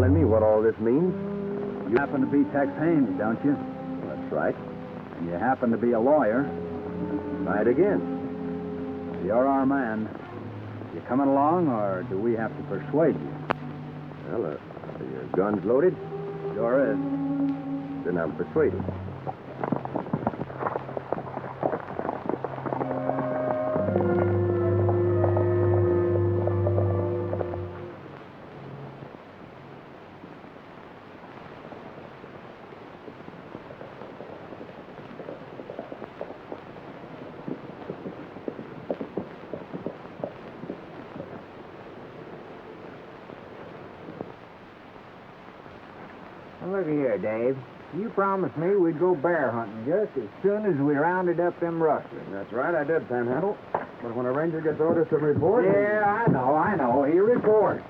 telling me what all this means? You happen to be Tex Haynes, don't you? That's right. And you happen to be a lawyer. Right again. You're our man. You coming along, or do we have to persuade you? Well, are your guns loaded? Sure is. Then I'm persuaded. Look here, Dave. You promised me we'd go bear hunting just as soon as we rounded up them rustlers. That's right, I did, Panhandle. But when a ranger gets orders to report... Yeah, I know. He reports.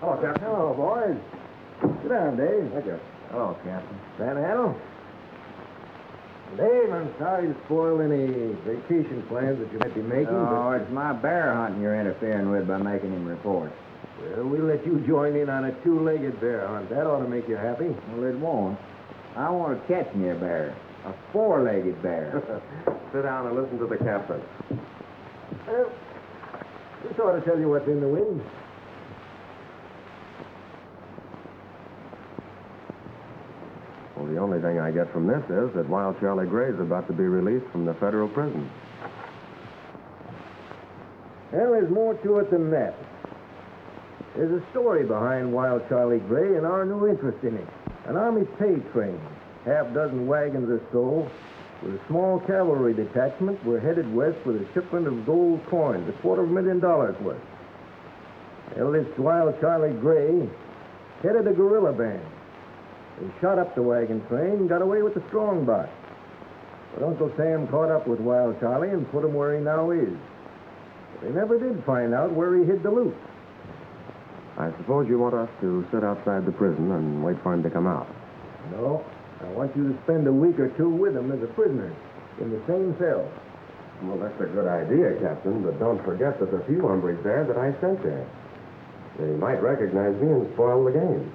Hello, Captain. Hello, boys. Sit down, Dave. Thank you. Hello, Captain. Panhandle? Dave, I'm sorry to spoil any vacation plans that you might be making, Oh, it's my bear hunting you're interfering with by making him report. Well, we'll let you join in on a two-legged bear hunt. That ought to make you happy. Well, it won't. I want to catch me a bear. A four-legged bear. Sit down and listen to the captain. Well, this ought to tell you what's in the wind. Well, the only thing I get from this is that Wild Charlie Gray's about to be released from the federal prison. Well, there's more to it than that. There's a story behind Wild Charlie Gray and our new interest in it. An Army pay train, half-dozen wagons or so, with a small cavalry detachment were headed west with a shipment of gold coins, $250,000 worth. Well, this Wild Charlie Gray headed a guerrilla band. They shot up the wagon train and got away with the strong box. But Uncle Sam caught up with Wild Charlie and put him where he now is. But they never did find out where he hid the loot. I suppose you want us to sit outside the prison and wait for him to come out. No. I want you to spend a week or two with him as a prisoner in the same cell. Well, that's a good idea, Captain, but don't forget there's a few hombres there that I sent there. They might recognize me and spoil the game.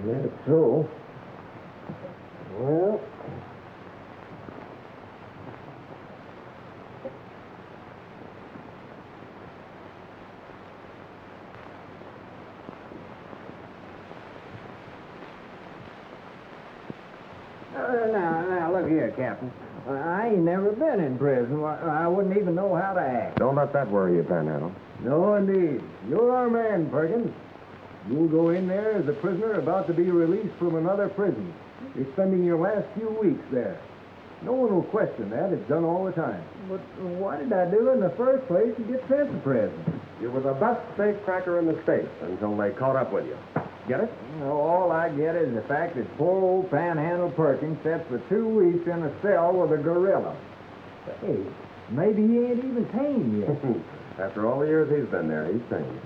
That's so. Well... Now, look here, Captain. I ain't never been in prison. I wouldn't even know how to act. Don't let that worry you, Panhandle. No, indeed. You're our man, Perkins. You'll go in there as a prisoner about to be released from another prison. You're spending your last few weeks there. No one will question that. It's done all the time. But what did I do in the first place to get sent to prison? You were the best safecracker in the state until they caught up with you. Get it? All I get is the fact that poor old Panhandle Perkins sat for 2 weeks in a cell with a gorilla. Hey, maybe he ain't even tame yet. After all the years he's been there, he's tame.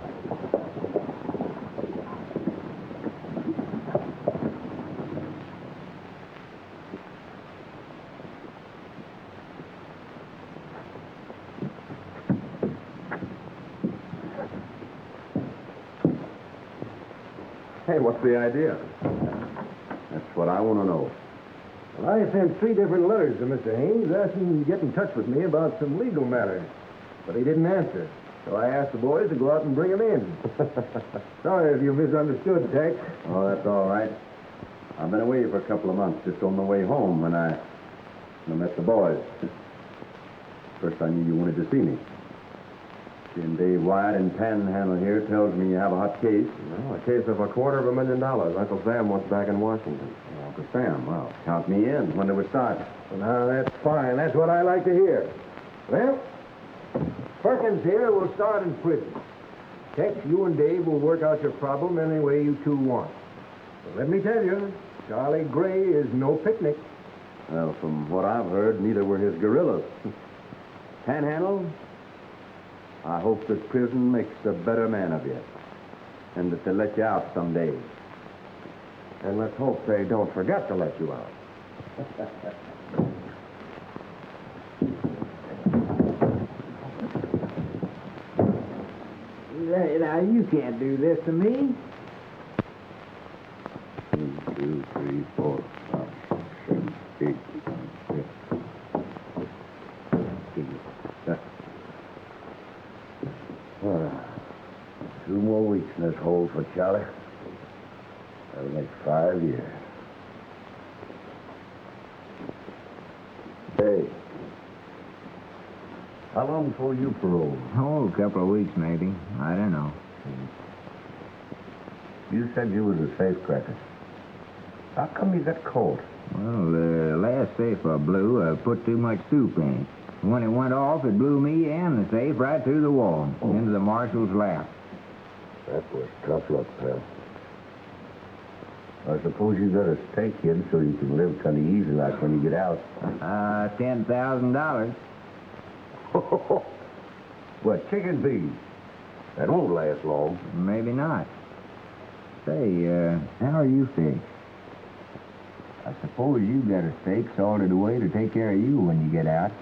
Hey, what's the idea? That's what I want to know. Well, I sent 3 different letters to Mr. Haynes asking him to get in touch with me about some legal matters. But he didn't answer. So I asked the boys to go out and bring him in. Sorry if you misunderstood, Tex. Oh, that's all right. I've been away for a couple of months, just on the way home when I met the boys. First I knew you wanted to see me. And Dave Wyatt in Panhandle here tells me you have a hot case. Well, a case of $250,000. Uncle Sam wants back in Washington. Oh, Uncle Sam, well, count me in. When do we start? Well, now, that's fine. That's what I like to hear. Well, Perkins here will start in prison. Tex, you and Dave will work out your problem any way you two want. But let me tell you, Charlie Gray is no picnic. Well, from what I've heard, neither were his gorillas. Panhandle, I hope that prison makes a better man of you, and that they let you out someday. And let's hope they don't forget to let you out. Now, you can't do this to me. in this hole for Charlie. That'll make 5 years. Hey. How long before you parole? Oh, a couple of weeks, maybe. I don't know. You said you was a safecracker. How come you got caught? Well, the last safe I blew, I put too much soup in it. When it went off, it blew me and the safe right through the wall, into the marshal's lap. That was tough luck, pal. I suppose you got a stake in so you can live kind of easy like when you get out. $10,000. What, chicken feed? That won't last long. Maybe not. Say, how are you fixed? I suppose you got a stake sorted away to take care of you when you get out.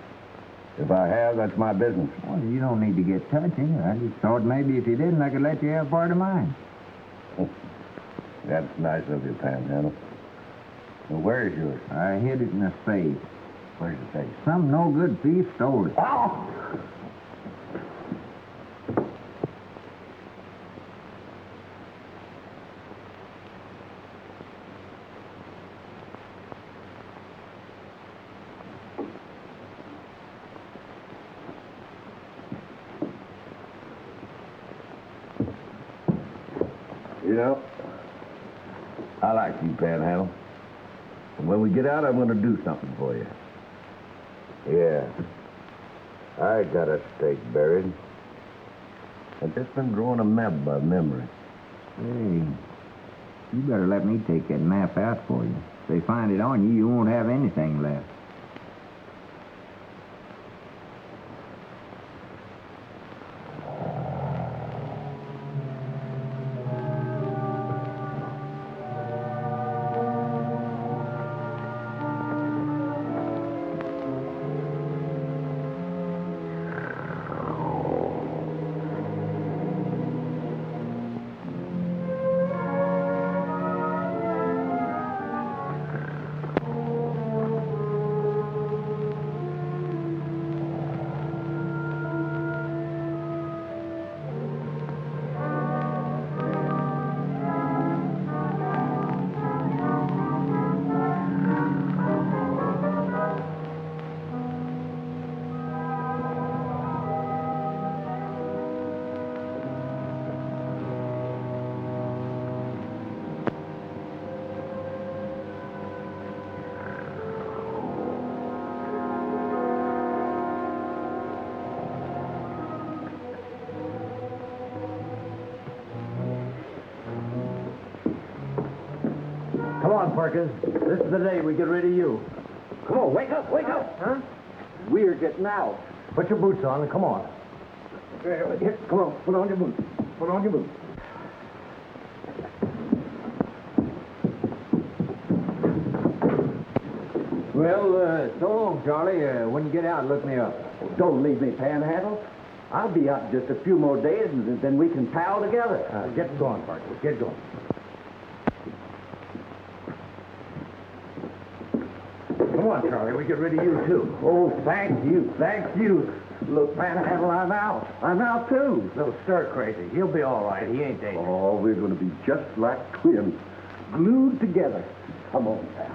If I have, that's my business. Well, you don't need to get touching. I just thought maybe if you didn't, I could let you have part of mine. That's nice of you, Panhandle. Well, where's yours? I hid it in a safe. Where's the safe? Some no-good thief stole it. Oh! You know, I like you, Panhandle. And when we get out, I'm going to do something for you. Yeah. I got a stake buried. I've just been growing a map by memory. Hey, you better let me take that map out for you. If they find it on you, you won't have anything left. Come on, Perkins. This is the day we get rid of you. Come on, wake up, wake up. Huh? We're getting out. Put your boots on and come on. Here, come on, put on your boots. Put on your boots. Well, so long, Charlie. When you get out, look me up. Don't leave me, Panhandle. I'll be out in just a few more days, and then we can pal together. Get going, Perkins. Get going. Come on, Charlie. We get rid of you, too. Oh, thank you, thank you. Look, Panhandle, I'm out. I'm out, too. Little stir crazy. He'll be all right. He ain't dangerous. Oh, we're going to be just like twins, glued together. Come on, pal.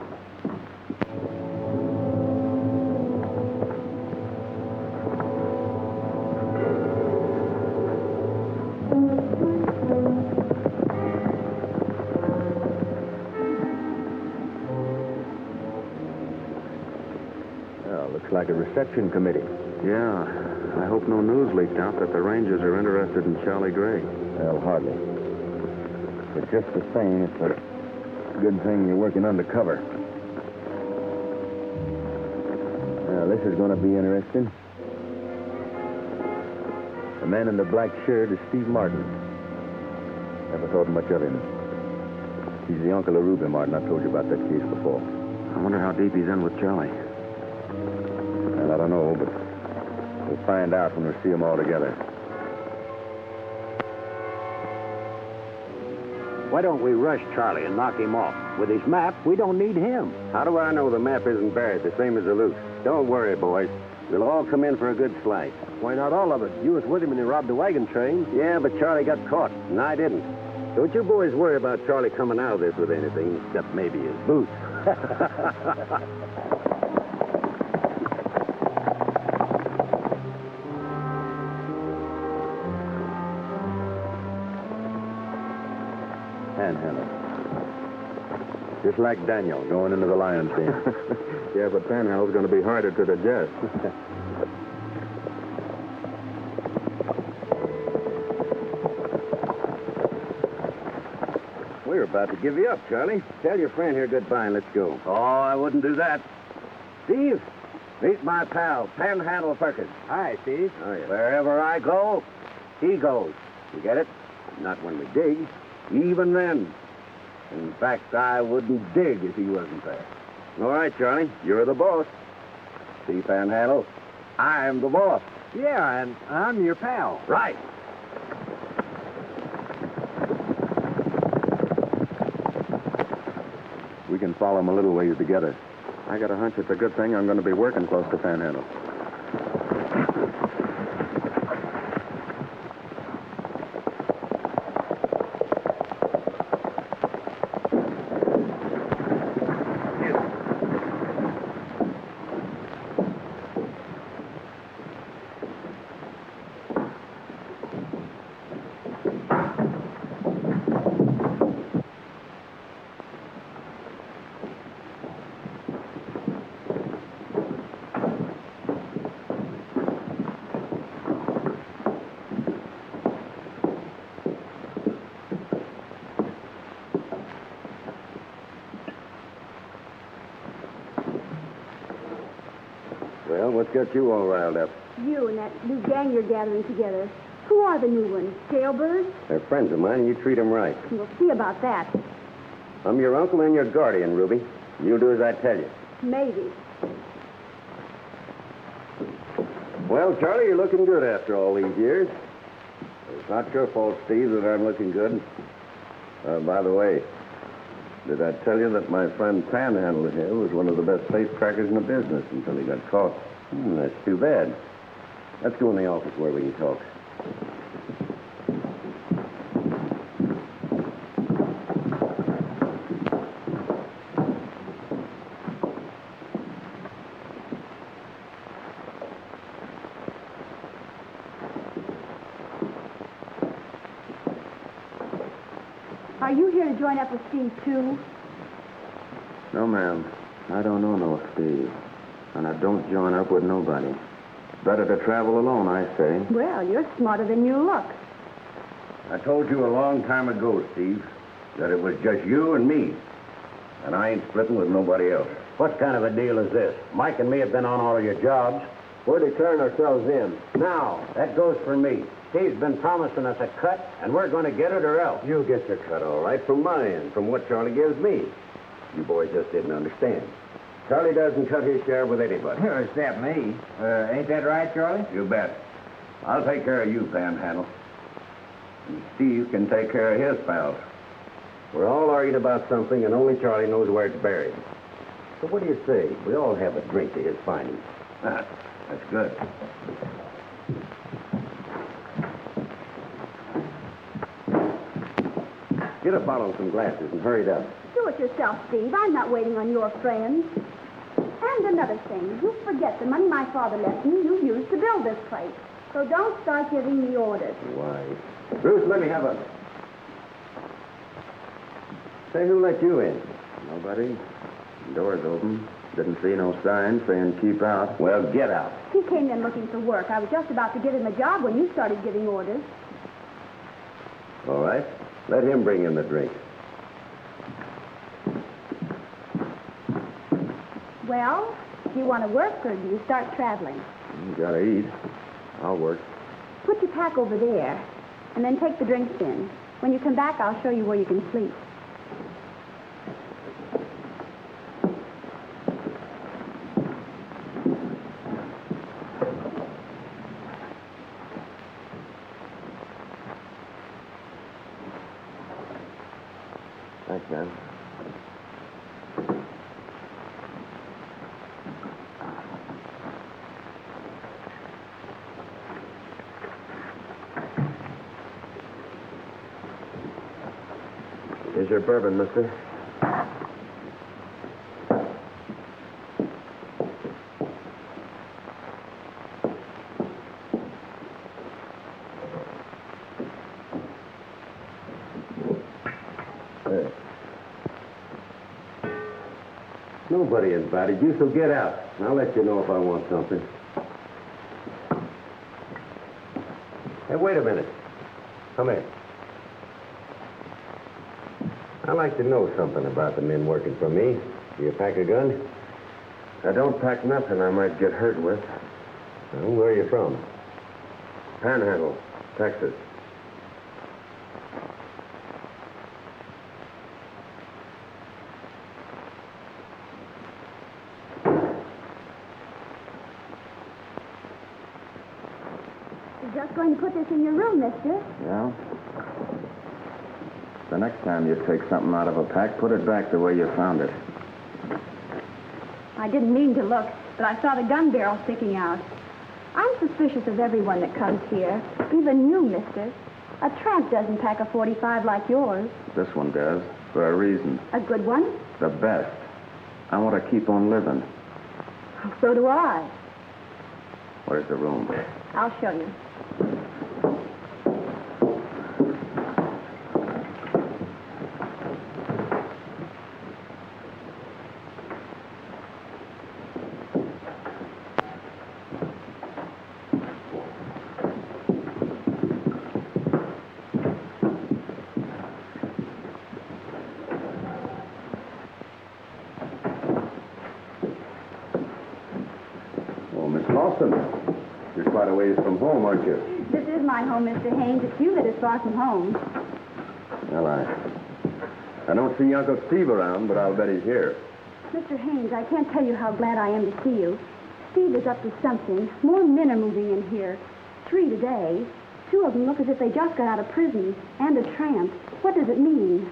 Looks like a reception committee. Yeah. I hope no news leaked out that the Rangers are interested in Charlie Gray. Well, hardly. But just the same, it's a good thing you're working undercover. Now, this is going to be interesting. The man in the black shirt is Steve Martin. Never thought much of him. He's the uncle of Ruby Martin. I've told you about that case before. I wonder how deep he's in with Charlie. Well, I don't know, but we'll find out when we see them all together. Why don't we rush Charlie and knock him off? With his map, we don't need him. How do I know the map isn't buried, the same as the loot? Don't worry, boys. We'll all come in for a good slice. Why not all of it? You was with him when he robbed the wagon train. Yeah, but Charlie got caught, and I didn't. Don't you boys worry about Charlie coming out of this with anything, except maybe his boots. Panhandle. Just like Daniel going into the lion's den. Yeah, but Panhandle's going to be harder to digest. We're about to give you up, Charlie. Tell your friend here goodbye and let's go. Oh, I wouldn't do that. Steve, meet my pal, Panhandle Perkins. Hi, Steve. Oh, yeah. Wherever I go, he goes. You get it? Not when we dig. Even then. In fact, I wouldn't dig if he wasn't there. All right, Charlie. You're the boss. See, Panhandle, I'm the boss. Yeah, and I'm your pal. Right. We can follow them a little ways together. I got a hunch it's a good thing I'm going to be working close to Panhandle. Well, what's got you all riled up? You and that new gang you're gathering together. Who are the new ones? Jailbirds? They're friends of mine, and you treat them right. We'll see about that. I'm your uncle and your guardian, Ruby. You do as I tell you. Maybe. Well, Charlie, you're looking good after all these years. It's not your fault, Steve, that I'm looking good. By the way, did I tell you that my friend Panhandle here was one of the best safecrackers in the business until he got caught? That's too bad. Let's go in the office where we can talk. Are you here to join up with Steve, too? No, ma'am. I don't know no Steve. And I don't join up with nobody. Better to travel alone, I say. Well, you're smarter than you look. I told you a long time ago, Steve, that it was just you and me. And I ain't splitting with nobody else. What kind of a deal is this? Mike and me have been on all of your jobs. We're declaring ourselves in. Now, that goes for me. Steve's been promising us a cut, and we're going to get it or else. You'll get your cut, all right, from my end, from what Charlie gives me. You boys just didn't understand. Charlie doesn't cut his share with anybody. Except me. Ain't that right, Charlie? You bet. I'll take care of you, Panhandle. And Steve can take care of his pals. We're all arguing about something, and only Charlie knows where it's buried. So what do you say? We all have a drink to his findings. That's good. Get a bottle and some glasses and hurry it up. Do it yourself, Steve. I'm not waiting on your friends. And another thing, you forget the money my father left me you used to build this place. So don't start giving me orders. Why? Bruce, let me have a... Say, who let you in? Nobody. Door's open. Didn't see no sign saying keep out. Well, get out. He came in looking for work. I was just about to give him a job when you started giving orders. All right. Let him bring in the drink. Well, do you want to work or do you start traveling? You gotta eat. I'll work. Put your pack over there, and then take the drinks in. When you come back, I'll show you where you can sleep. Thanks, man. Here's your bourbon, mister. There. Nobody invited you, so get out. I'll let you know if I want something. Hey, wait a minute. Come here. I'd like to know something about the men working for me. Do you pack a gun? I don't pack nothing I might get hurt with. Well, where are you from? Panhandle, Texas. You're just going to put this in your room, mister. Yeah? The next time you take something out of a pack, put it back the way you found it. I didn't mean to look, but I saw the gun barrel sticking out. I'm suspicious of everyone that comes here, even you, mister. A tramp doesn't pack a .45 like yours. This one does, for a reason. A good one? The best. I want to keep on living. So do I. Where's the room? I'll show you. You're quite a ways from home, aren't you? This is my home, Mr. Haynes. It's you that is far from home. Well, I don't see Uncle Steve around, but I'll bet he's here. Mr. Haynes, I can't tell you how glad I am to see you. Steve is up to something. More men are moving in here. 3 today. 2 of them look as if they just got out of prison. And a tramp. What does it mean?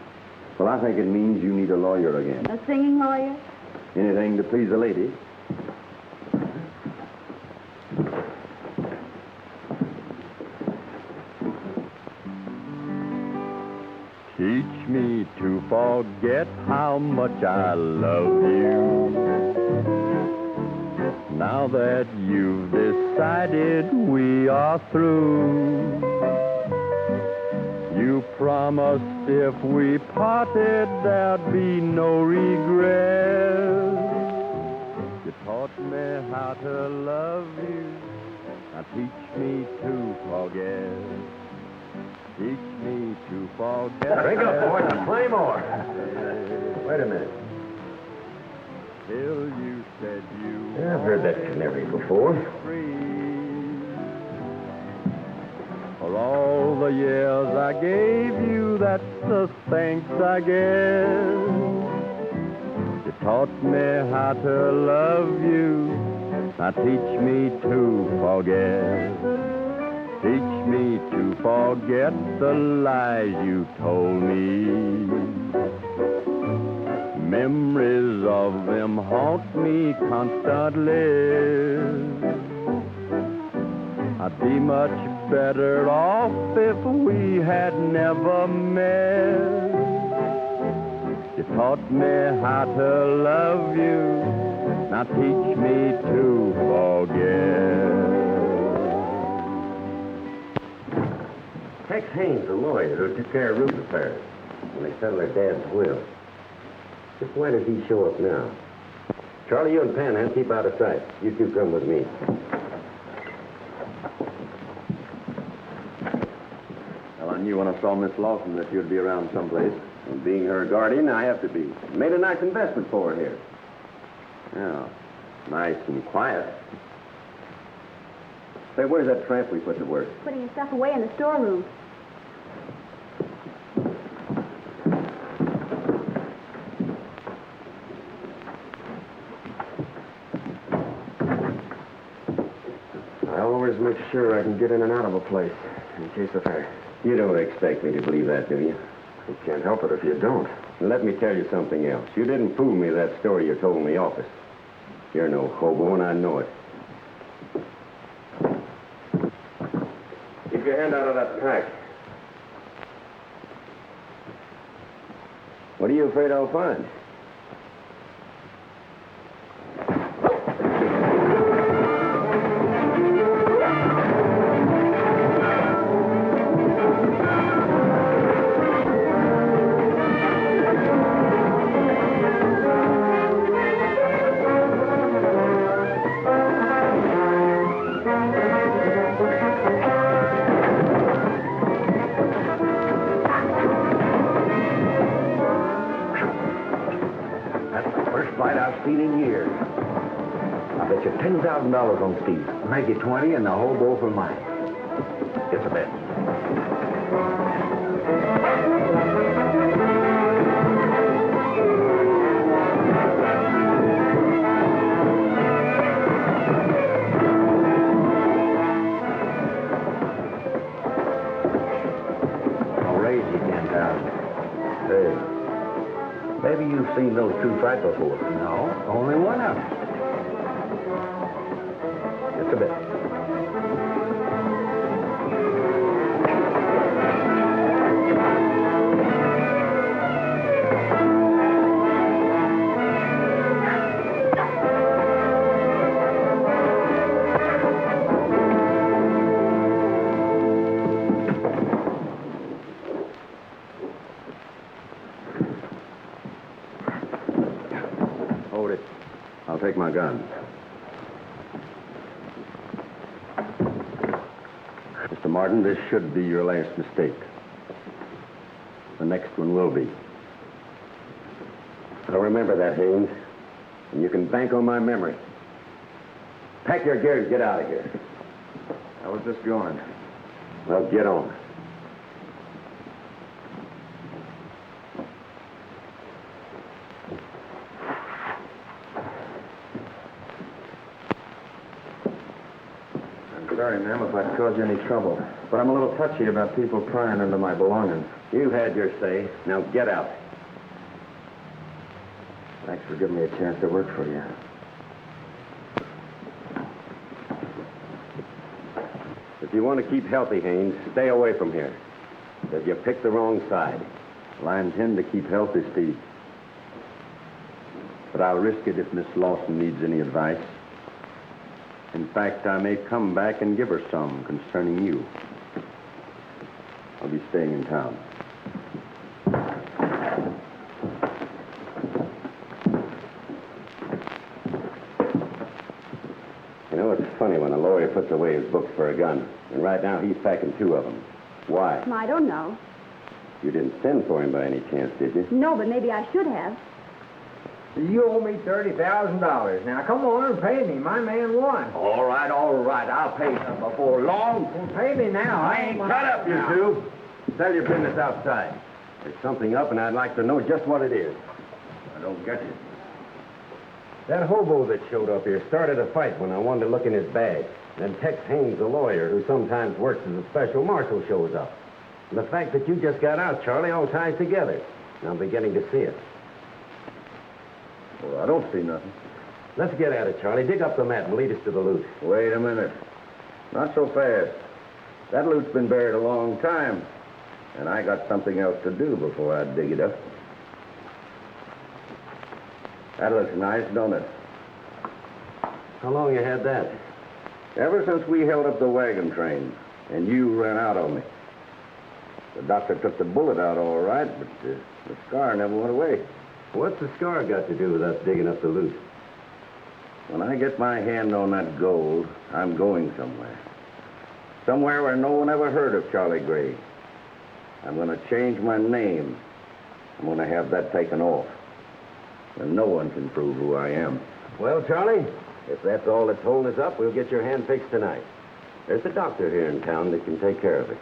Well, I think it means you need a lawyer again. A singing lawyer? Anything to please a lady. Teach me to forget how much I love you. Now that you've decided we are through, you promised if we parted there'd be no regret. You taught me how to love you. Now teach me to forget. Teach me to forget. Drink up, boys, and play more. Wait a minute. Till you said you Yeah, I've heard that canary before. free. For all the years I gave you, that's the thanks I guess. You taught me how to love you. Now teach me to forget. Teach me to forget the lies you told me. Memories of them haunt me constantly. I'd be much better off if we had never met. You taught me how to love you. Now teach me to forget. Tex Haynes, the lawyer who took care of roof repairs when they settled their dad's will. Just why does he show up now? Charlie, you and Panhandle keep out of sight. You two come with me. Well, I knew when I saw Miss Lawson that you'd be around someplace. And being her guardian, I have to be. Made a nice investment for her here. Yeah, nice and quiet. Say, where's that tramp we put to work? Putting his stuff away in the storeroom. I always make sure I can get in and out of a place in case of fire. You don't expect me to believe that, do you? You can't help it if you don't. And let me tell you something else. You didn't fool me that story you told in the office. You're no hobo, and I know it. Keep your hand out of that pack. What are you afraid I'll find? Seen in years. I bet you $10,000 on Steve. Make it 20 and the whole bowl for mine. It's a bet. I'll raise you 10,000. Hey, maybe you've seen those two fight before. No, only one of them. It's a bet. Hold it. I'll take my gun. Mr. Martin, this should be your last mistake. The next one will be. I'll remember that, Haynes. And you can bank on my memory. Pack your gear and get out of here. I was just going. Well, get on. Sorry, ma'am, if I've caused you any trouble. But I'm a little touchy about people prying into my belongings. You've had your say. Now get out. Thanks for giving me a chance to work for you. If you want to keep healthy, Haynes, stay away from here. Because you picked the wrong side. Well, I intend to keep healthy, Steve. But I'll risk it if Miss Lawson needs any advice. In fact, I may come back and give her some concerning you. I'll be staying in town. You know, it's funny when a lawyer puts away his books for a gun. And right now he's packing 2 of them. Why? I don't know. You didn't send for him by any chance, did you? No, but maybe I should have. You owe me $30,000. Now, come on and pay me. My man won. All right. I'll pay him before long. Well, pay me now. I ain't cut up, you two. Sell your business outside. There's something up, and I'd like to know just what it is. I don't get you. That hobo that showed up here started a fight when I wanted to look in his bag. Then Tex Haynes, the lawyer, who sometimes works as a special marshal, shows up. And the fact that you just got out, Charlie, all ties together. And I'm beginning to see it. Well, I don't see nothing. Let's get at it, Charlie. Dig up the mat and lead us to the loot. Wait a minute. Not so fast. That loot's been buried a long time. And I got something else to do before I dig it up. That looks nice, don't it? How long you had that? Ever since we held up the wagon train, and you ran out on me. The doctor took the bullet out all right, but the scar never went away. What's the scar got to do with us digging up the loot? When I get my hand on that gold, I'm going somewhere. Somewhere where no one ever heard of Charlie Gray. I'm going to change my name. I'm going to have that taken off. And no one can prove who I am. Well, Charlie, if that's all that's holding us up, we'll get your hand fixed tonight. There's a doctor here in town that can take care of it.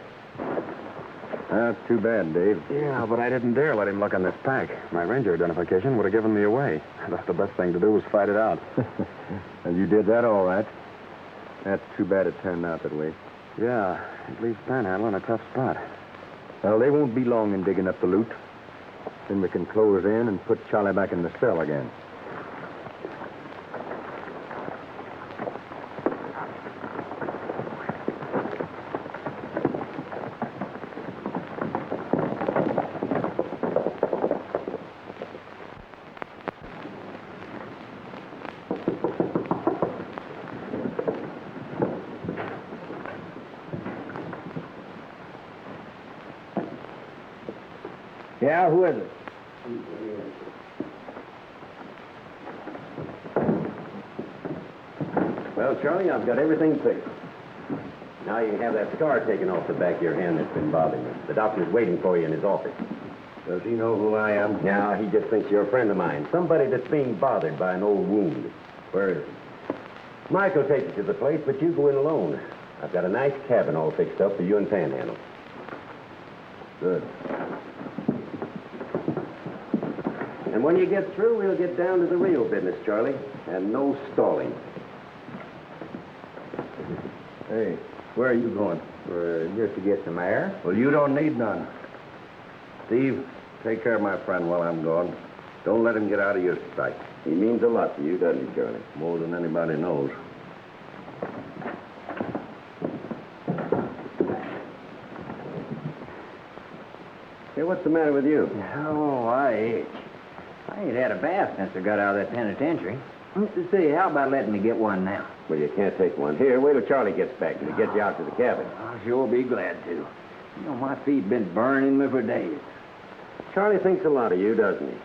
That's too bad, Dave. Yeah, but I didn't dare let him look on this pack. My ranger identification would have given me away. I thought the best thing to do was fight it out. And you did that all right. That's too bad it turned out that way. Yeah, it leaves Panhandle in a tough spot. Well, they won't be long in digging up the loot. Then we can close in and put Charlie back in the cell again. Yeah, who is it? Well, Charlie, I've got everything fixed. Now you can have that scar taken off the back of your hand that's been bothering you. The doctor's waiting for you in his office. Does he know who I am? Now, he just thinks you're a friend of mine. Somebody that's being bothered by an old wound. Where is he? Mike will take you to the place, but you go in alone. I've got a nice cabin all fixed up for you and Panhandle. Good. And when you get through, we'll get down to the real business, Charlie. And no stalling. Hey, where are you going? Just to get some air. Well, you don't need none. Steve, take care of my friend while I'm gone. Don't let him get out of your sight. He means a lot to you, doesn't he, Charlie? More than anybody knows. Hey, what's the matter with you? Oh, I itch. I ain't had a bath since I got out of that penitentiary. Say, how about letting me get one now? Well, you can't take one. Here, wait till Charlie gets back and get you out to the cabin. I'll sure be glad to. You know, my feet been burning me for days. Charlie thinks a lot of you, doesn't he?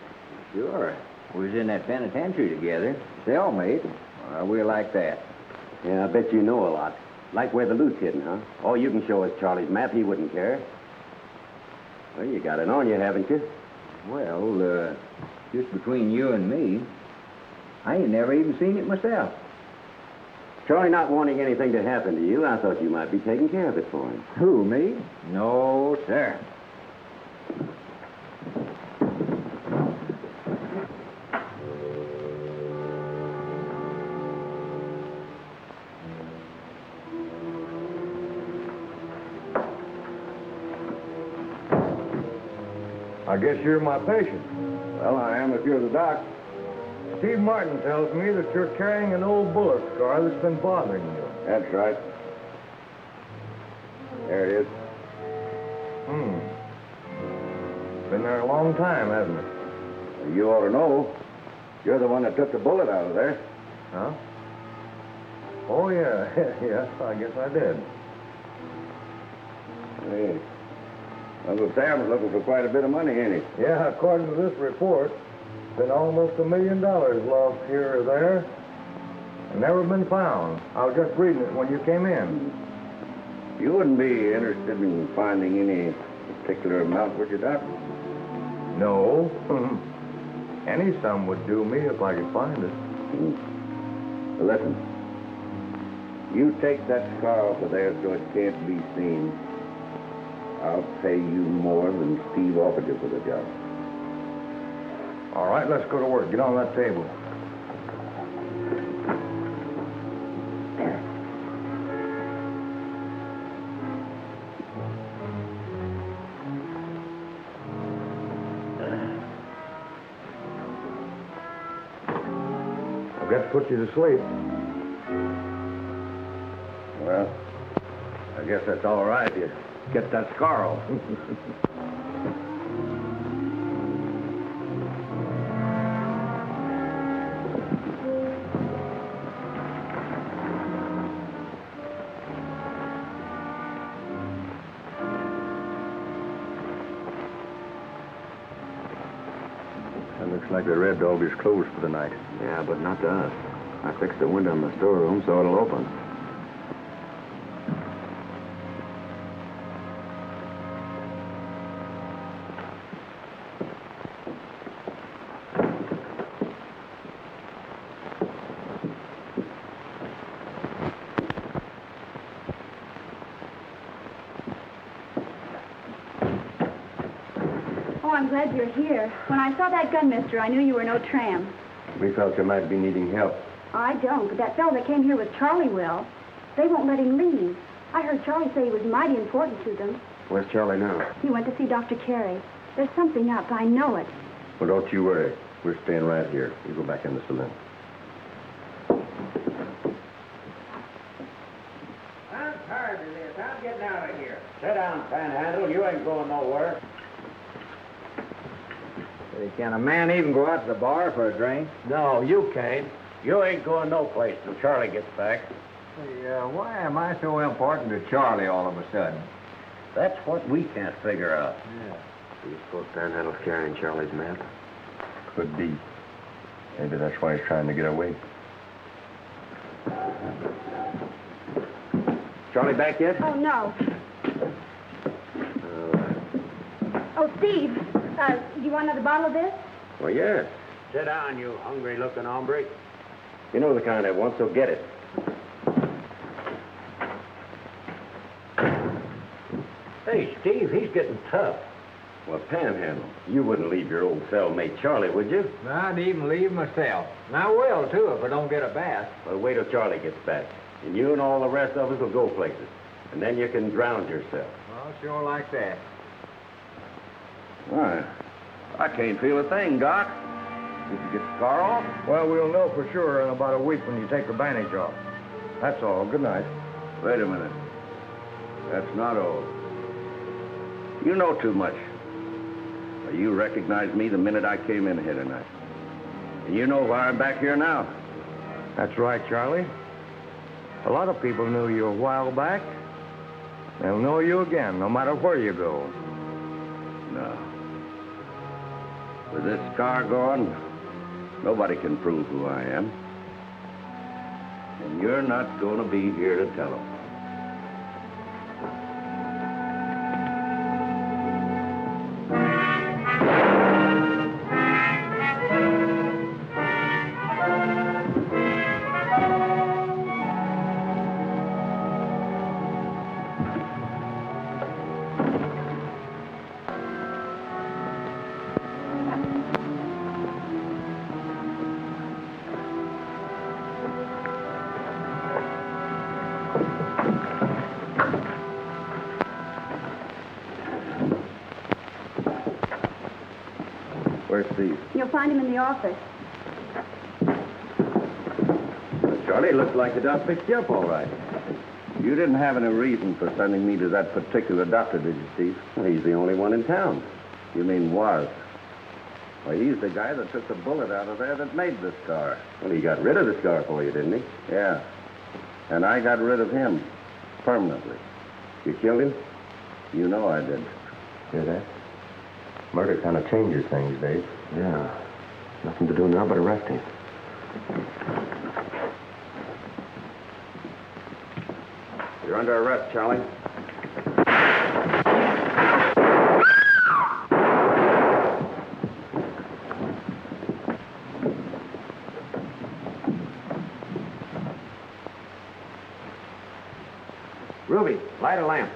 Sure. We was in that penitentiary together. Cellmate. We're like that. Yeah, I bet you know a lot. Like where the loot's hidden, huh? Oh, you can show us Charlie's map. He wouldn't care. Well, you got it on you, haven't you? Well, just between you and me, I ain't never even seen it myself. Charlie not wanting anything to happen to you, I thought you might be taking care of it for him. Who, me? No, sir. I guess you're my patient. Well, I am if you're the doc. Steve Martin tells me that you're carrying an old bullet scar that's been bothering you. That's right. There it is. Been there a long time, hasn't it? You ought to know. You're the one that took the bullet out of there. Huh? Oh, yeah. Yes, I guess I did. Hey. Uncle Sam's looking for quite a bit of money, ain't he? Yeah, according to this report, been almost $1 million lost here or there and never been found. I was just reading it when you came in. You wouldn't be interested in finding any particular amount, would you, Doc? No. Any sum would do me if I could find it. Well, listen. You take that scar off of there so it can't be seen. I'll pay you more than Steve offered you for the job. All right, let's go to work. Get on that table. I've got to put you to sleep. Well, I guess that's all right. You get that scar off. Looks like the Red Dog is closed for the night. Yeah, but not to us. I fixed the window in the storeroom so it'll open. I'm glad you're here. When I saw that gun, mister, I knew you were no tramp. We felt you might be needing help. I don't, but that fellow that came here with Charlie will. They won't let him leave. I heard Charlie say he was mighty important to them. Where's Charlie now? He went to see Dr. Carey. There's something up. I know it. Well, don't you worry. We're staying right here. You go back in the saloon. I'm tired of this. I'm getting out of here. Sit down, Panhandle. You ain't going nowhere. Hey, can a man even go out to the bar for a drink? No, you can't. You ain't going no place till Charlie gets back. Hey, why am I so important to Charlie all of a sudden? That's what we can't figure out. Yeah. Do you suppose Panhandle's carrying Charlie's map? Could be. Maybe that's why he's trying to get away. Charlie back yet? Oh, no. All right. Oh, Steve, do you want another bottle of this? Well, yes. Sit down, you hungry-looking hombre. You know the kind I want, so get it. Hey, Steve, he's getting tough. Well, Panhandle, you wouldn't leave your old cellmate Charlie, would you? I'd even leave myself. And I will, too, if I don't get a bath. Well, wait till Charlie gets back. And you and all the rest of us will go places. And then you can drown yourself. Well, sure like that. Why, I can't feel a thing, Doc. Did you get the scar off? Well, we'll know for sure in about a week when you take the bandage off. That's all. Good night. Wait a minute. That's not all. You know too much. Well, you recognized me the minute I came in here tonight. And you know why I'm back here now. That's right, Charlie. A lot of people knew you a while back. They'll know you again, no matter where you go. No. With this scar gone, nobody can prove who I am. And you're not going to be here to tell them. Where's Steve? You'll find him in the office. Charlie, looks like the doc fixed you up all right. You didn't have any reason for sending me to that particular doctor, did you, Steve? Well, he's the only one in town. You mean was? Well, he's the guy that took the bullet out of there that made the scar. Well, he got rid of the scar for you, didn't he? Yeah. And I got rid of him. Permanently. You killed him? You know I did. Hear that? Murder kind of changes things, Dave. Yeah. Nothing to do now but arrest him. You're under arrest, Charlie. Ruby, light a lamp.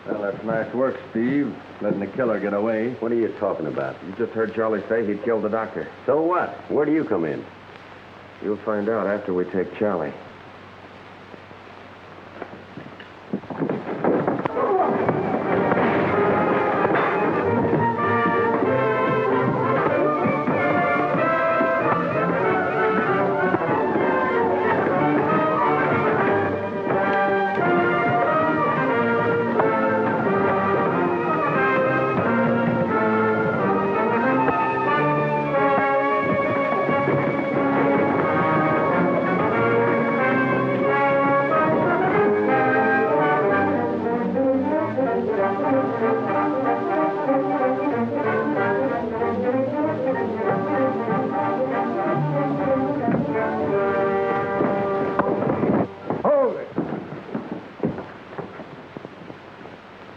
Well, that's nice work, Steve. Letting the killer get away. What are you talking about? You just heard Charlie say he'd killed the doctor. So what? Where do you come in? You'll find out after we take Charlie.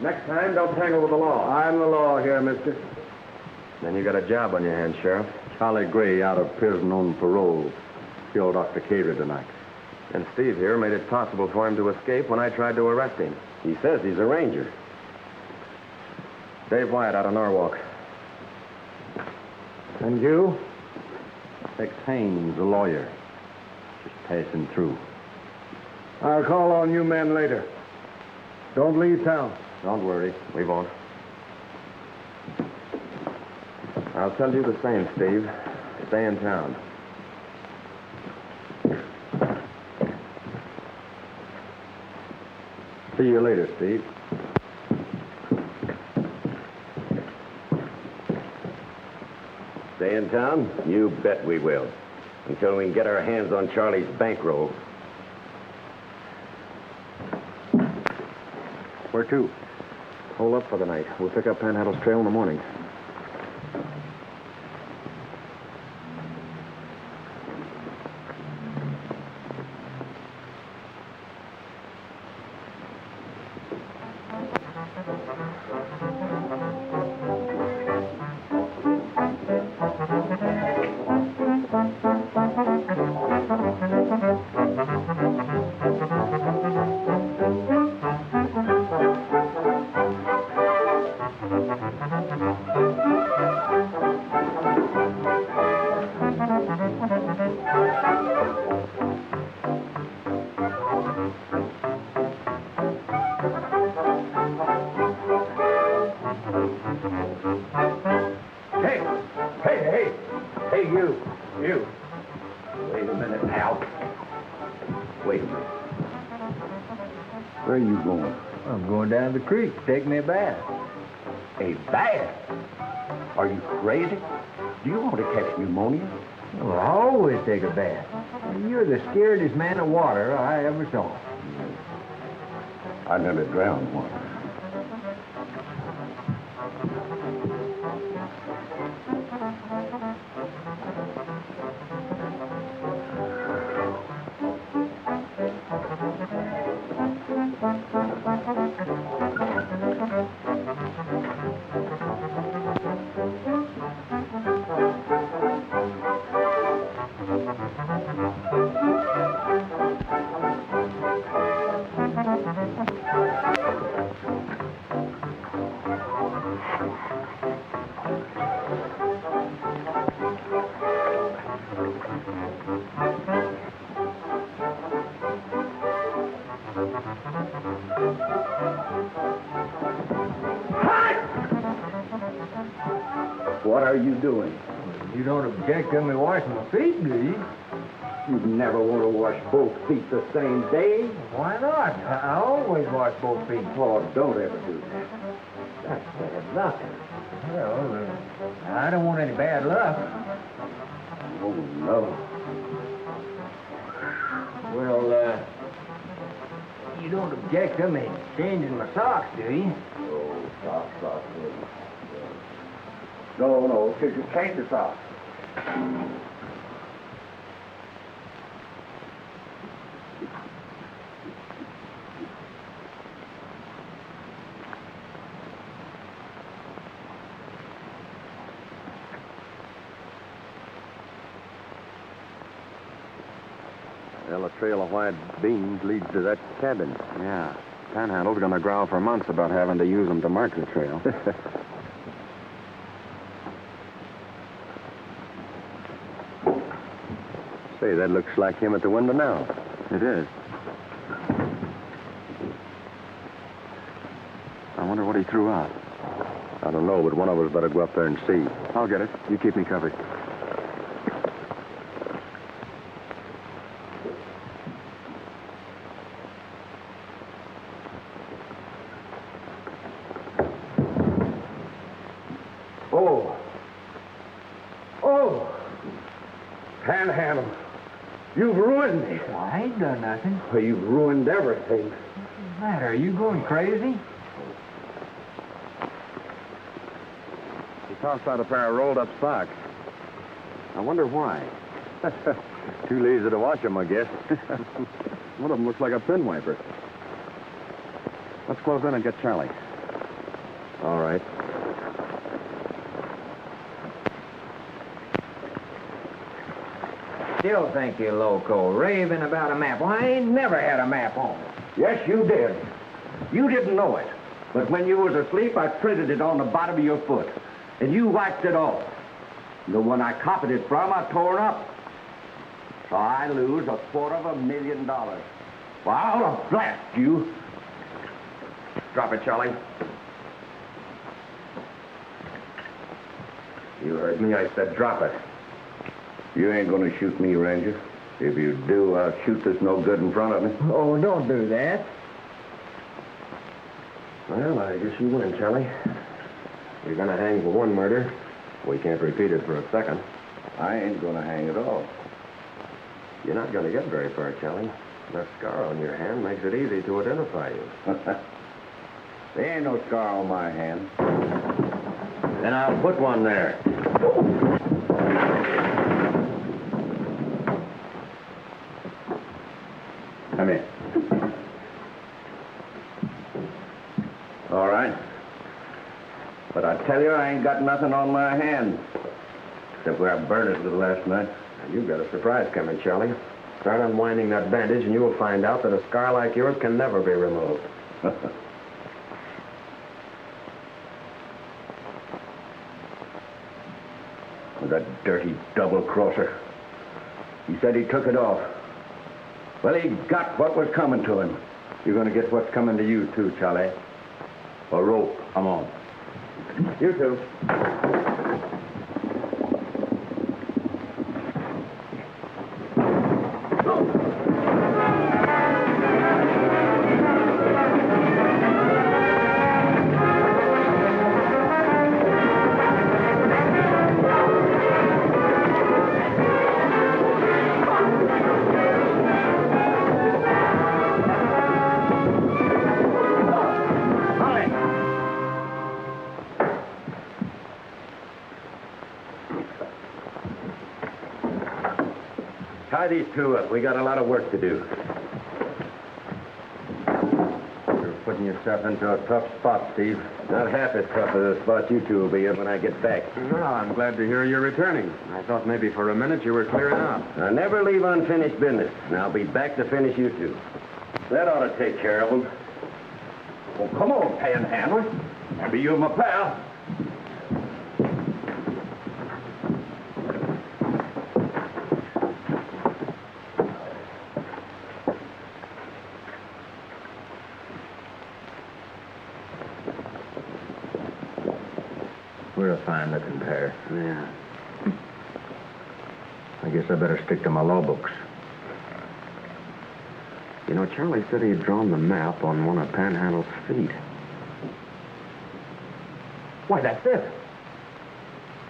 Next time, don't tangle with the law. I'm the law here, mister. Then you got a job on your hands, Sheriff. Charlie Gray out of prison on parole. Killed Dr. Cater tonight. And Steve here made it possible for him to escape when I tried to arrest him. He says he's a ranger. Dave Wyatt out of Norwalk. And you? Tex Haynes, a lawyer. Just passing through. I'll call on you men later. Don't leave town. Don't worry, we won't. I'll tell you the same, Steve. Stay in town. See you later, Steve. Stay in town? You bet we will. Until we can get our hands on Charlie's bankroll. Where to? Hold up for the night. We'll pick up Panhandle's trail in the morning. You. Wait a minute now. Wait a minute. Where are you going? I'm going down the creek to take me a bath. A bath? Are you crazy? Do you want to catch pneumonia? Well, I always take a bath. You're the scaredest man of water I ever saw. I never drowned once. What are you doing? You don't object to me washing my feet, do you? You'd never want to wash both feet the same day. Why not? I always wash both feet. Oh, don't ever do that. That's bad luck. Well, I don't want any bad luck. Oh, no. Well, you don't object to me changing my socks, do you? Oh, socks. No, because you change the socks. Well, a trail of white beans leads to that cabin. Yeah. Panhandle's gonna growl for months about having to use them to mark the trail. Say, that looks like him at the window now. It is. I wonder what he threw out. I don't know, but one of us better go up there and see. I'll get it. You keep me covered. Oh! Panhandle. You've ruined me. Well, I ain't done nothing. Well, you've ruined everything. What's the matter? Are you going crazy? He tossed out a pair of rolled-up socks. I wonder why. Too lazy to wash them, I guess. One of them looks like a pin wiper. Let's close in and get Charlie. All right. Still think you're loco, raving about a map. Well, I ain't never had a map home. Yes, you did. You didn't know it. But when you was asleep, I printed it on the bottom of your foot. And you wiped it off. The one I copied it from, I tore up. So I lose $250,000. Well, I'll blast you. Drop it, Charlie. You heard me. I said drop it. You ain't gonna shoot me, Ranger. If you do, I'll shoot this no good in front of me. Oh, don't do that. Well, I guess you win, Charlie. You're gonna hang for one murder, We can't repeat it for a second. I ain't gonna hang at all. You're not going to get very far, Charlie. That scar on your hand makes it easy to identify you. There ain't no scar on my hand. Then I'll put one there. Come here. All right. But I tell you, I ain't got nothing on my hand. Except where I burned it a little last night. Now, you've got a surprise coming, Charlie. Start unwinding that bandage, and you will find out that a scar like yours can never be removed. That dirty double-crosser. He said he took it off. Well, he got what was coming to him. You're going to get what's coming to you, too, Charlie. A rope. Come on. You too. Tie these two up. We got a lot of work to do. You're putting yourself into a tough spot, Steve. Not half as tough as the spot you two will be in when I get back. No, I'm glad to hear you're returning. I thought maybe for a minute you were clearing out. I never leave unfinished business, and I'll be back to finish you two. That ought to take care of him. Well, come on, panhandler. Maybe you're my pal. We're a fine-looking pair. Yeah. I guess I better stick to my law books. You know, Charlie said he'd drawn the map on one of Panhandle's feet. Why, that's it.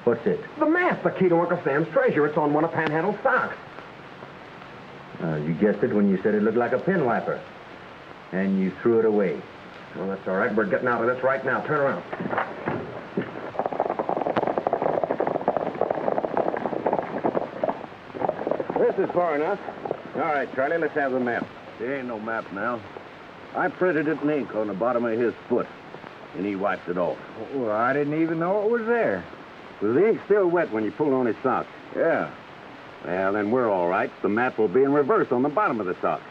What's it? The map, the key to Uncle Sam's treasure. It's on one of Panhandle's socks. You guessed it when you said it looked like a pin wiper. And you threw it away. Well, that's all right. We're getting out of this right now. Turn around. This is far enough. All right, Charlie, let's have the map. There ain't no map now. I printed it in ink on the bottom of his foot, and he wiped it off. Well, I didn't even know it was there. Was the ink still wet when you pulled on his socks? Yeah, Well, then we're all right. The map will be in reverse on the bottom of the sock.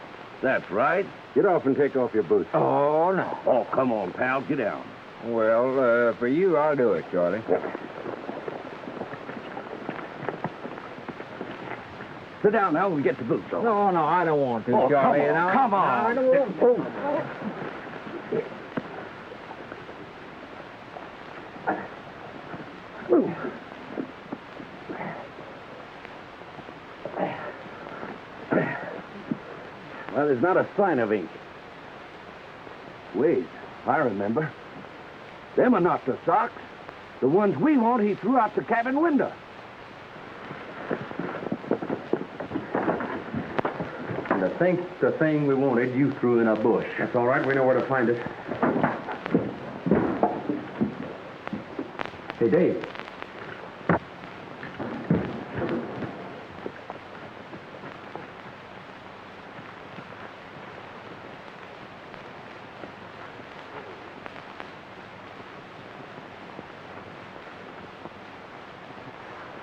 that's right. Get off and take off your boots. Oh, no. Oh, come on, pal, get down. Well, for you, I'll do it, Charlie. Sit down now and get the boots on. No, I don't want to, Oh, Charlie. come on, No, come no, on. I don't want to. Well, there's not a sign of ink. Wait, I remember. Them are not the socks. The ones we want, he threw out the cabin window. And I think the thing we wanted you threw in a bush. That's all right. We know where to find it. Hey, Dave.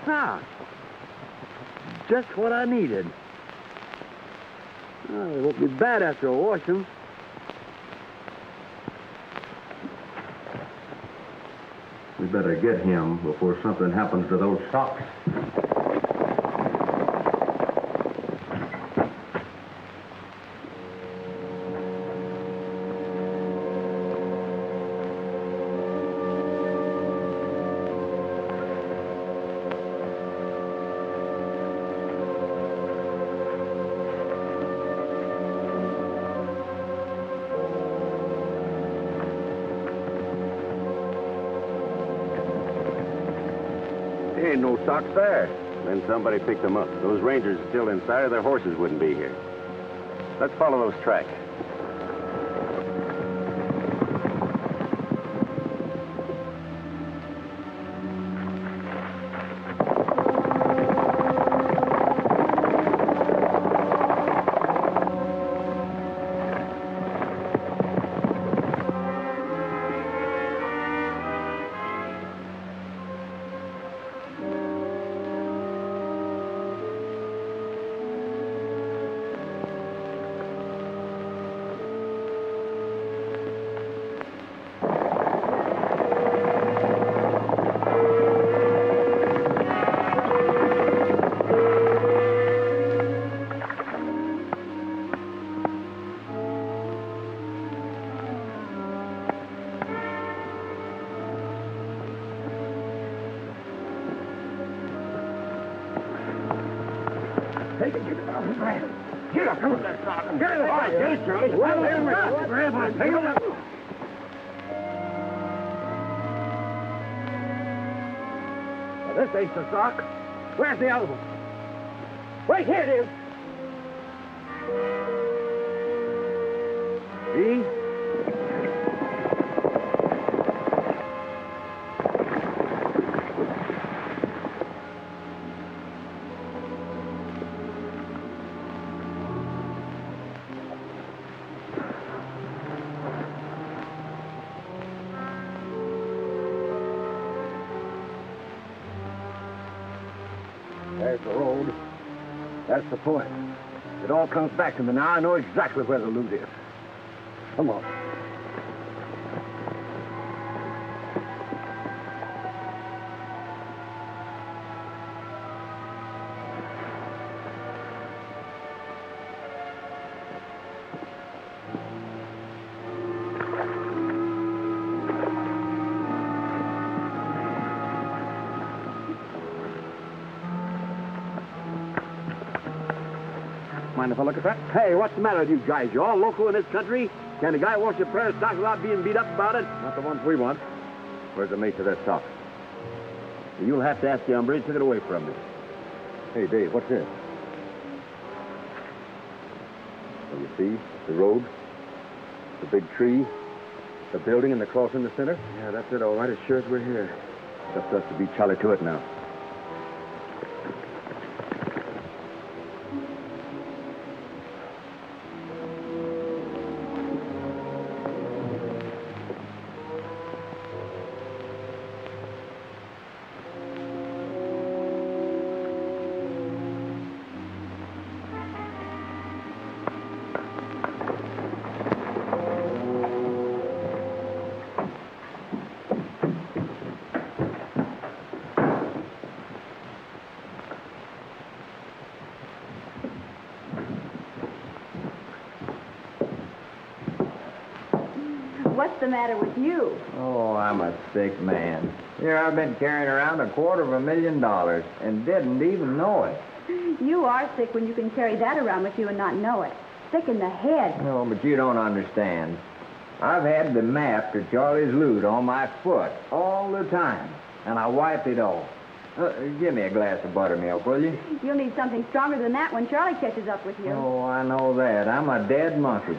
Ah, just what I needed. Oh, it won't be bad after I wash them. We better get him before something happens to those socks. There ain't no socks there. Then somebody picked them up. Those rangers are still inside, or their horses wouldn't be here. Let's follow those tracks. Get up, come on, that sock. Get it, all right, get it, Charlie. Well, there we go. Grab on, take it up. Now, this ain't the sock. Where's the other one? Wait, here it is. See? There's the road. That's the point. It all comes back to me now. I know exactly where the loot is. Come on. Mind if I look at that? Hey, what's the matter with you guys? You all local in this country? Can a guy wash a pair of socks without being beat up about it? Not the ones we want. Where's the mate to that sock? You'll have to ask the hombre. He took it away from me. Hey, Dave, what's this? Well, you see, the road, the big tree, the building, and the cross in the center? Yeah, that's it, all right. As sure as we're here. Just us to beat Charlie to it now. What's the matter with you? Oh, I'm a sick man. Here I've been carrying around $250,000 and didn't even know it. You are sick when you can carry that around with you and not know it. Sick in the head. No, but you don't understand. I've had the map to Charlie's loot on my foot all the time, and I wiped it off. Give me a glass of buttermilk, will you? You'll need something stronger than that when Charlie catches up with you. Oh, I know that. I'm a dead monkey.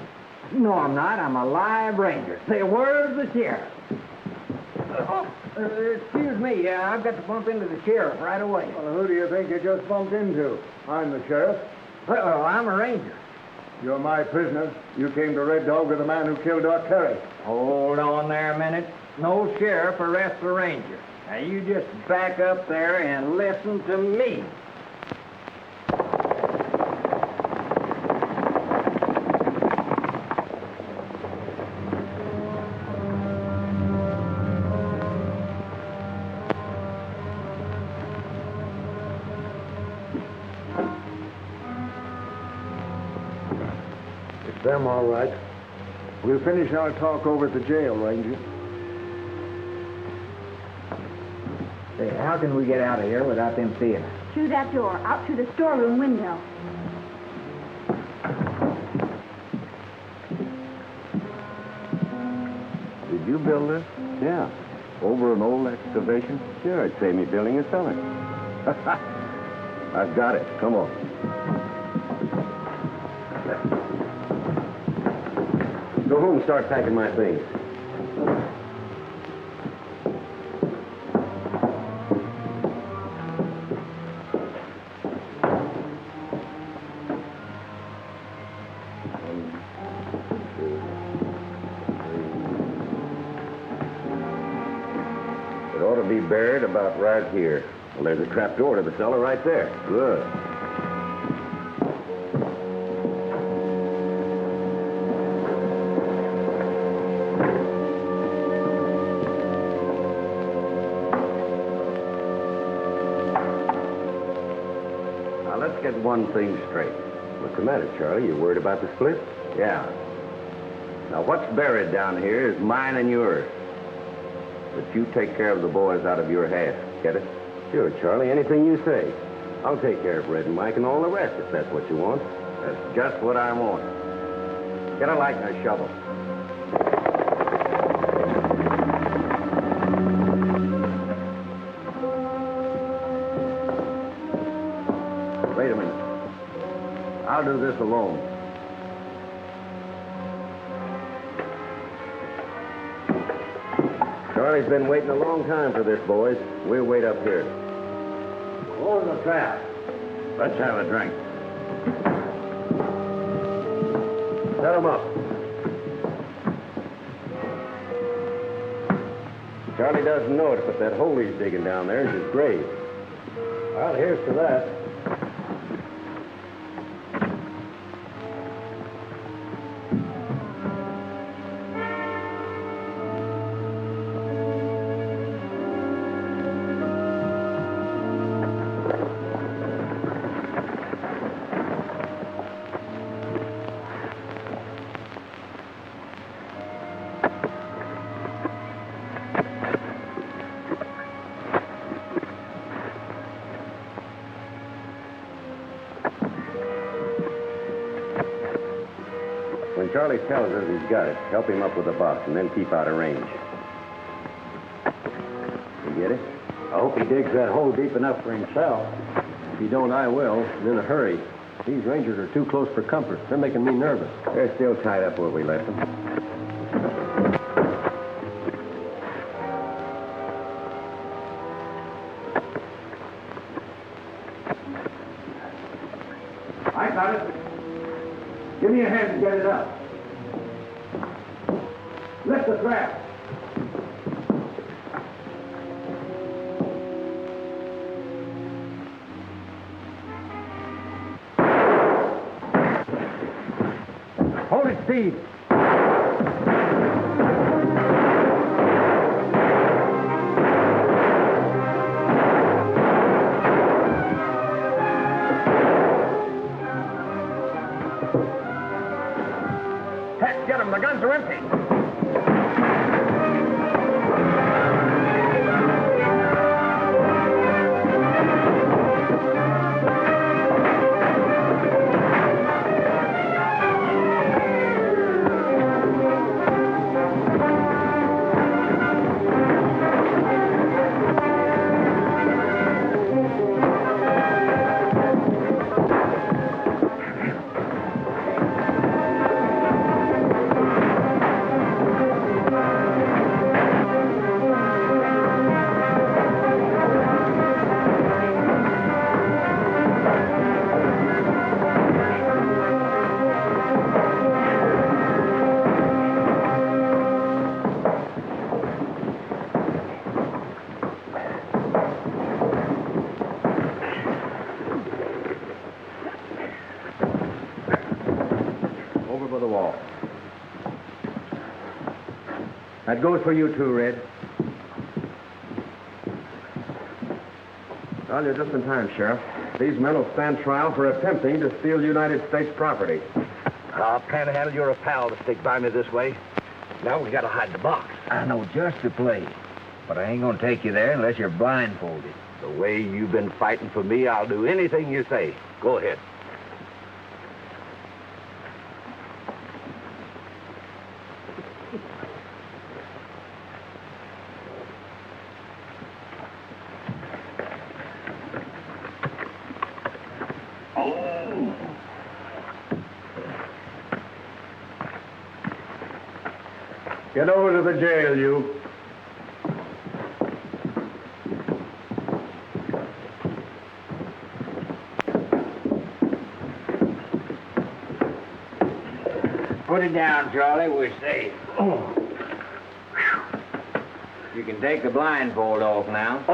No, I'm not. I'm a live ranger. Say a word to the sheriff. Excuse me. I've got to bump into the sheriff right away. Well, who do you think you just bumped into? I'm the sheriff. Well, I'm a ranger. You're my prisoner. You came to Red Dog with the man who killed Doc Terry. Hold on there a minute. No sheriff arrests a ranger. Now, you just back up there and listen to me. Them, all right. We'll finish our talk over at the jail, Ranger. Say, how can we get out of here without them seeing us? Through that door, out through the storeroom window. Did you build this? Yeah. Over an old excavation? Sure, it'd save me building a cellar. I've got it. Come on. Go home and start packing my things. It ought to be buried about right here. Well, there's a trap door to the cellar right there. Good. Now, let's get one thing straight. What's the matter, Charlie? You worried about the split? Yeah. Now, what's buried down here is mine and yours. But you take care of the boys out of your half. Get it? Sure, Charlie. Anything you say. I'll take care of Red and Mike and all the rest if that's what you want. That's just what I want. Get a light and a shovel. Wait a minute. I'll do this alone. Charlie's been waiting a long time for this, boys. We'll wait up here. Close the trap. Let's have a drink. Set 'em up. Charlie doesn't know it, but that hole he's digging down there is his grave. Well, here's to that. When Charlie tells us he's got it, help him up with the box and then keep out of range. You get it? I hope he digs that hole deep enough for himself. If you don't, I will, and in a hurry. These rangers are too close for comfort. They're making me nervous. They're still tied up where we left them. I got it. Give me a hand to get it up. Lift the trap. Hold it, Steve. Heck, get them. The guns are empty. Over by the wall. That goes for you too, Red. Well, you're just in time, Sheriff. These men will stand trial for attempting to steal United States property. Panhandle, you're a pal to stick by me this way. Now we gotta hide the box. I know just the place, but I ain't gonna take you there unless you're blindfolded. The way you've been fighting for me, I'll do anything you say. Go ahead. Get over to the jail, you. Put it down, Charlie. We're safe. You can take the blindfold off now.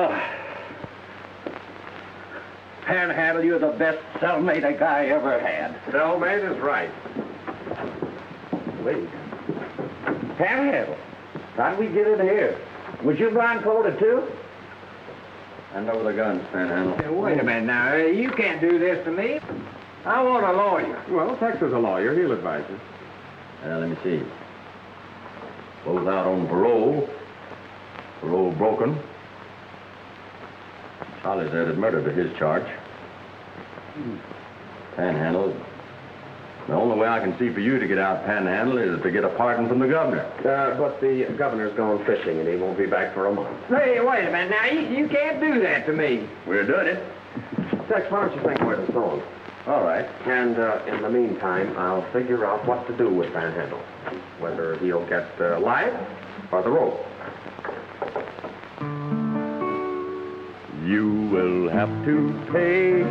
Panhandle, you're the best cellmate a guy ever had. Cellmate is right. Wait. Panhandle, how'd we get in here? Was you blindfolded too? Hand over the guns, Panhandle. Hey, wait a minute now. You can't do this to me. I want a lawyer. Well, Tex is a lawyer. He'll advise you. Let me see. Both out on parole. Parole broken. Charlie's added murder to his charge. Panhandle. The only way I can see for you to get out, Panhandle, is to get a pardon from the governor. But the governor's gone fishing, and he won't be back for a month. Hey, wait a minute now. You can't do that to me. We're doing it. Tex, why don't you think where the song? All right. And in the meantime, I'll figure out what to do with Panhandle. Whether he'll get life or the rope. You will have to pay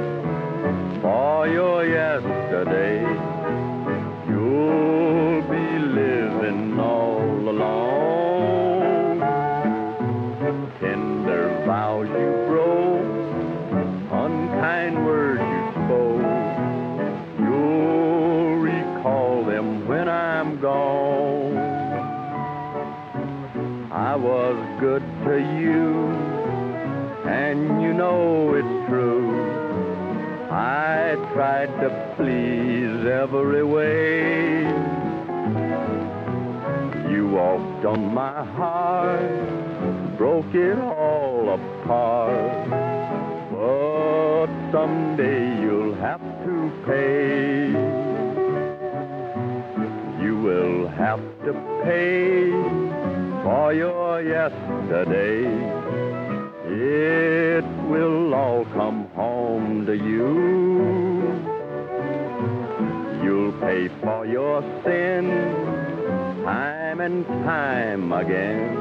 for your yesterday. You'll be living all alone. Tender vows you broke, unkind words you spoke. You'll recall them when I'm gone. I was good to you, and you know it's true. I tried to please every way. You walked on my heart, broke it all apart. But someday you'll have to pay. You will have to pay for your yesterday. It will all come home to you. You'll pay for your sin time and time again.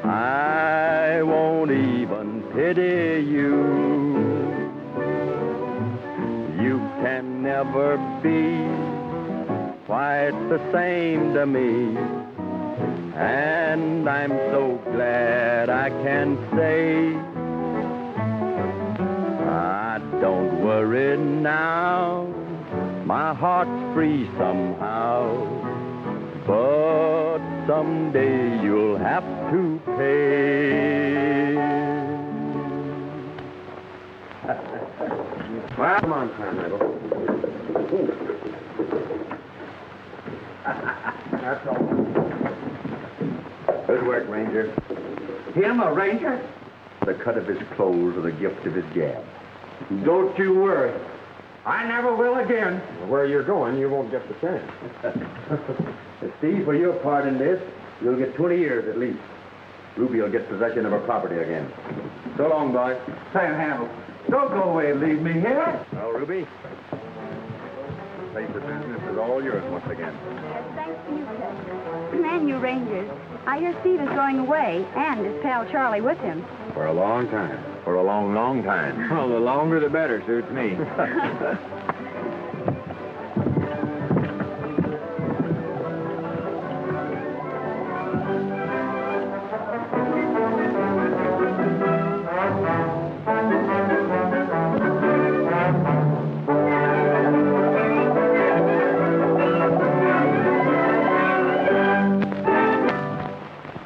I won't even pity you. You can never be quite the same to me. And I'm so glad I can say I don't worry now. My heart's free somehow. But someday you'll have to pay. Well, come on, Panhandle. That's all. Good work, Ranger. Him a ranger? The cut of his clothes or the gift of his gab. Don't you worry. I never will again. Where you're going, you won't get the chance. Steve, for your part in this, you'll get 20 years at least. Ruby will get possession of her property again. So long, boys. Panhandle, don't go away and leave me here. Well, Ruby, place of business is all yours once again. Yes, thanks to you, Ted. And you Rangers. I hear Steve is going away, and his pal Charlie with him. For a long time. For a long, long time. Well, the longer the better suits me.